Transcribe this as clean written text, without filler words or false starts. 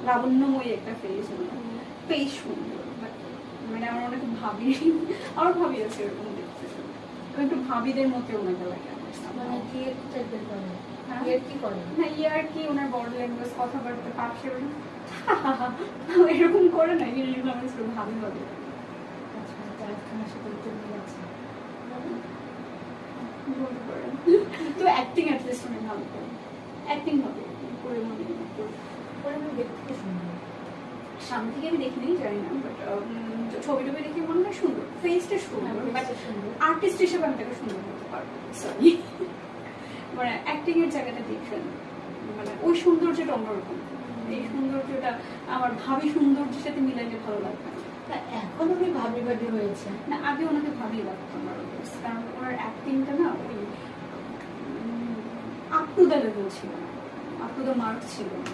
লাবণ্যময়ী একটা ফেস, বেশ সুন্দর। মানে আমার অনেক ভাবি, আমার ভাবি আছে এরকম দেখতে, একটু ভাবিদের মতো ওনাকে লাগে আমার। মানে কি টাইপের করে, কি করে না ইয়ার কি ওনার বডি ল্যাঙ্গুয়েজ, কথাবার্তা, পাশে এরকম করে না, এরকম আমার ছিল ভাবি ভাবি। আচ্ছা, জায়েদ খানের সাথে একটু মিল আছে বলতে পারেন। তো অ্যাক্টিং অ্যাটলিস্ট অনেক ভালো করে, অ্যাক্টিং ভালো করে মনে ওরা আমি দেখতে সুন্দর। সামনে থেকে আমি দেখিনি, জানি না, বাট ছবি টবি দেখে মনে হয় সুন্দর, ফেসটা সুন্দর, বাট আর্টিস্ট হিসেবে আমি তাকে সুন্দর বলতে পারবো, সরি। মানে অ্যাক্টিং এর জায়গাটা ডিফারেন্ট, মানে ওই সৌন্দর্যটা অন্যরকম, এই সৌন্দর্যটা আমার ভাবি সৌন্দর্যের সাথে মিলাইলে ভালো লাগবে না। এখন উনি ভাবি ভাবি হয়েছে না, আগে ওনাকে ভাবি লাগতো আমার, কারণ ওনার অ্যাক্টিংটা না ওই আপ টু দ্য লেভেল ছিল না, আপ টু দ্য মার্ক ছিল না।